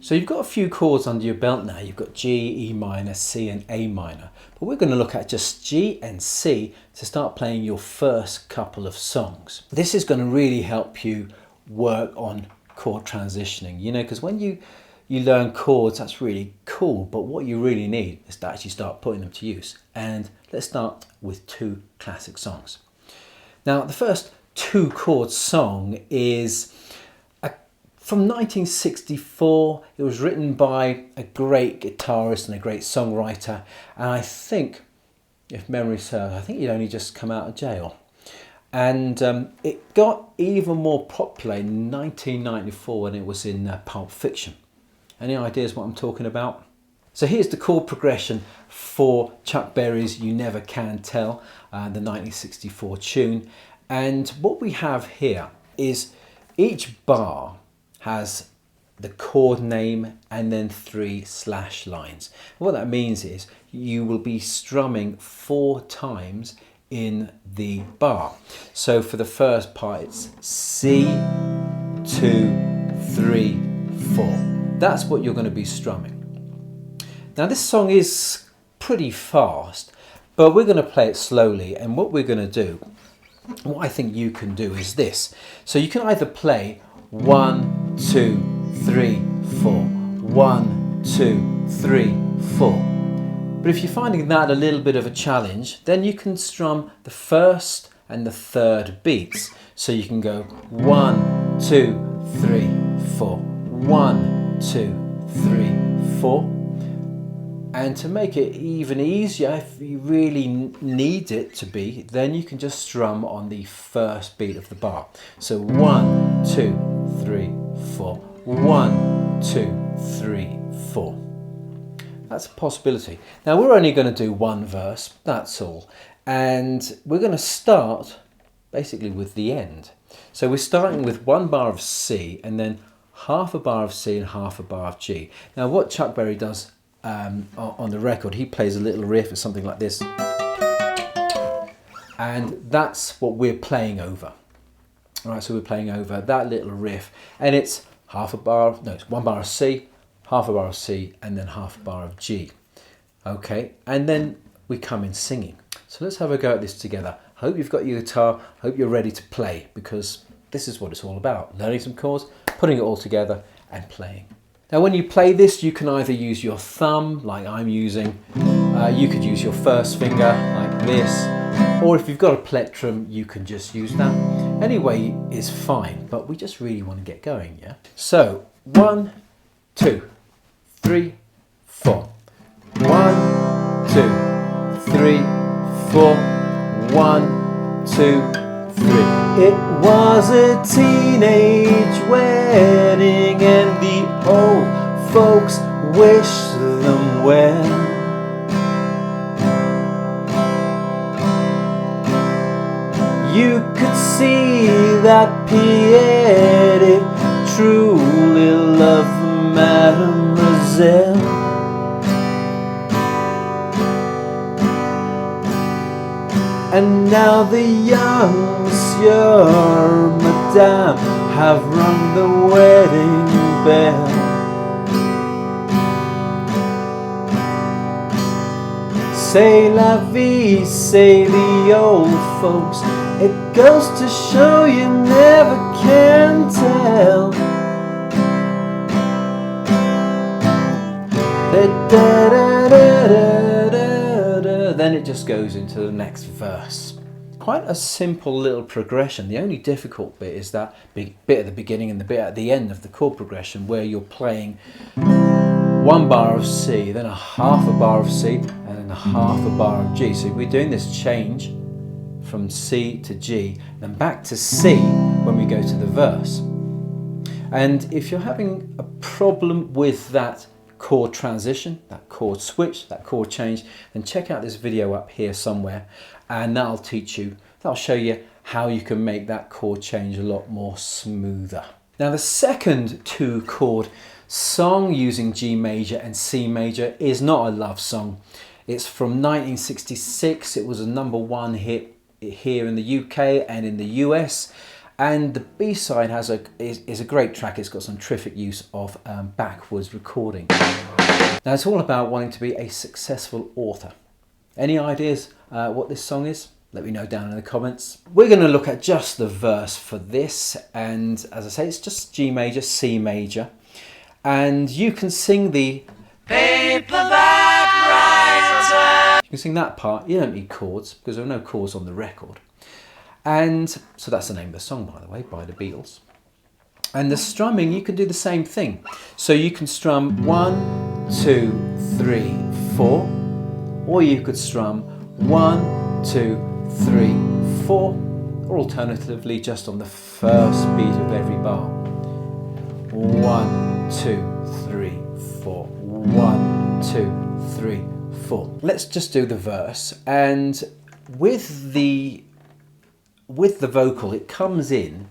So you've got a few chords under your belt now. You've got G, E minor, C and A minor. But we're going to look at just G and C to start playing your first couple of songs. This is going to really help you work on chord transitioning, you know, because when you learn chords, that's really cool, but what you really need is to actually start putting them to use. And let's start with two classic songs. Now, the first two chord song is from 1964. It was written by a great guitarist and a great songwriter, and I think, if memory serves, I think he'd only just come out of jail. And it got even more popular in 1994 when it was in Pulp Fiction. Any ideas what I'm talking about? So here's the chord progression for Chuck Berry's You Never Can Tell, the 1964 tune. And what we have here is each bar has the chord name and then 3 slash lines. What that means is you will be strumming 4 times in the bar. So for the first part, it's C, 2, 3, 4. That's what you're going to be strumming. Now this song is pretty fast, but we're going to play it slowly. And what we're going to do, what I think you can do is this. So you can either play 1, 2, 3, 4, 1, 2, 3, 4. But if you're finding that a little bit of a challenge, then you can strum the first and the third beats. So you can go 1, 2, 3, 4, 1, 2, 3, 4. And to make it even easier, if you really need it to be, then you can just strum on the first beat of the bar. So 1, 2, 3, 4, 1, 2, 3, 4. That's a possibility. Now we're only going to do one verse, that's all. And we're going to start basically with the end. So we're starting with 1 bar of C and then half a bar of C and half a bar of G. Now what Chuck Berry does on the record, he plays a little riff or something like this. And that's what we're playing over. All right, so we're playing over that little riff, and it's half a bar, no, it's 1 bar of C, half a bar of C, and then half a bar of G. Okay, and then we come in singing. So let's have a go at this together. Hope you've got your guitar, hope you're ready to play, because this is what it's all about. Learning some chords, putting it all together, and playing. Now when you play this, you can either use your thumb, like I'm using, you could use your first finger, like this, or if you've got a plectrum, you can just use that. Any way is fine, but we just really want to get going, yeah? So, 1, 2, 3, 4. 1, 2, 3, 4. 1, 2, 3. It was a teenage wedding and the old folks wished them well. You could see that Pierre did truly love Mademoiselle. And now the young Monsieur Madame have rung the wedding bell. C'est la vie, say the old folks. It goes to show you never can tell. Then it just goes into the next verse. Quite a simple little progression. The only difficult bit is that bit at the beginning and the bit at the end of the chord progression where you're playing 1 bar of C, then a half a bar of C, and then a half a bar of G. So we're doing this change from C to G, then back to C when we go to the verse. And if you're having a problem with that chord transition, that chord switch, that chord change, then check out this video up here somewhere, and that'll show you how you can make that chord change a lot more smoother. Now the second 2 chord song using G major and C major is not a love song. It's from 1966. It was a #1 hit here in the UK and in the US, And the B-side is a great track. It's got some terrific use of backwards recording. Now it's all about wanting to be a successful author. Any ideas what this song is? Let me know down in the comments. We're going to look at just the verse for this, and as I say, it's just G major, C major, and you can sing the Paperback Writer. You can sing that part. You don't need chords because there are no chords on the record. And so that's the name of the song, by the way, by the Beatles. And the strumming, you can do the same thing. So you can strum 1, 2, 3, 4, or you could strum 1, 2, 3, 4, or alternatively just on the first beat of every bar. 1, 2, 3, 4, 1, 2, 3, 4. Let's just do the verse, and with the vocal, it comes in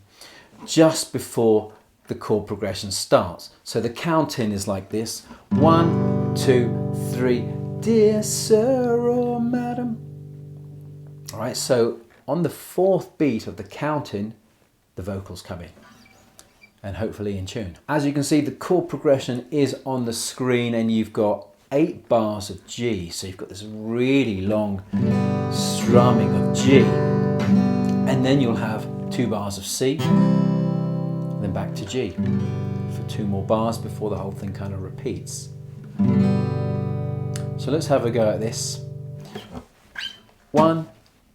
just before the chord progression starts. So the count in is like this: 1, 2, 3, dear sir or madam. All right, so on the fourth beat of the count in, the vocals come in, and hopefully in tune. As you can see, the chord progression is on the screen, and you've got 8 bars of G. So you've got this really long strumming of G. And then you'll have 2 bars of C, then back to G for 2 more bars before the whole thing kind of repeats. So let's have a go at this. 1,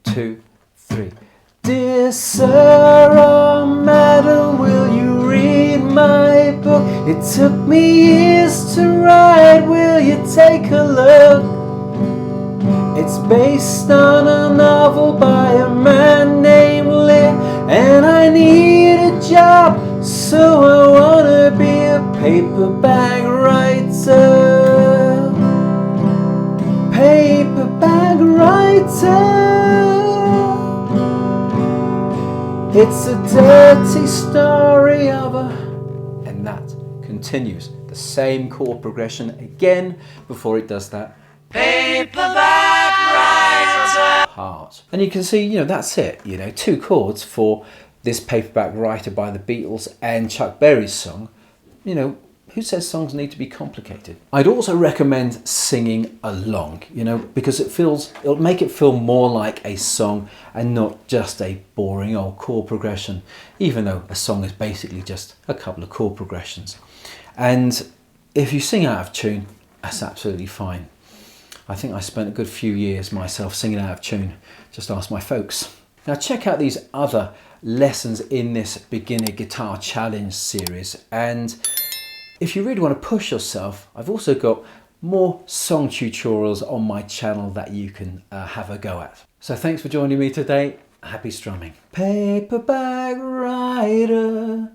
2, 3. Dear sir or madam, will you read my book? It took me years to write, will you take a look? It's based on a novel by a man named Lear, and I need a job, so I wanna be a paperback writer. Paperback writer. It's a dirty story of a... And that continues. The same chord progression again before it does that paperback writer part. And you can see, that's it. 2 chords for this Paperback Writer by the Beatles and Chuck Berry's song. Who says songs need to be complicated? I'd also recommend singing along, because it'll make it feel more like a song and not just a boring old chord progression, even though a song is basically just a couple of chord progressions. And if you sing out of tune, that's absolutely fine. I think I spent a good few years myself singing out of tune. Just ask my folks. Now check out these other lessons in this beginner guitar challenge series, and if you really want to push yourself, I've also got more song tutorials on my channel that you can have a go at. So thanks for joining me today. Happy strumming. Paperback writer.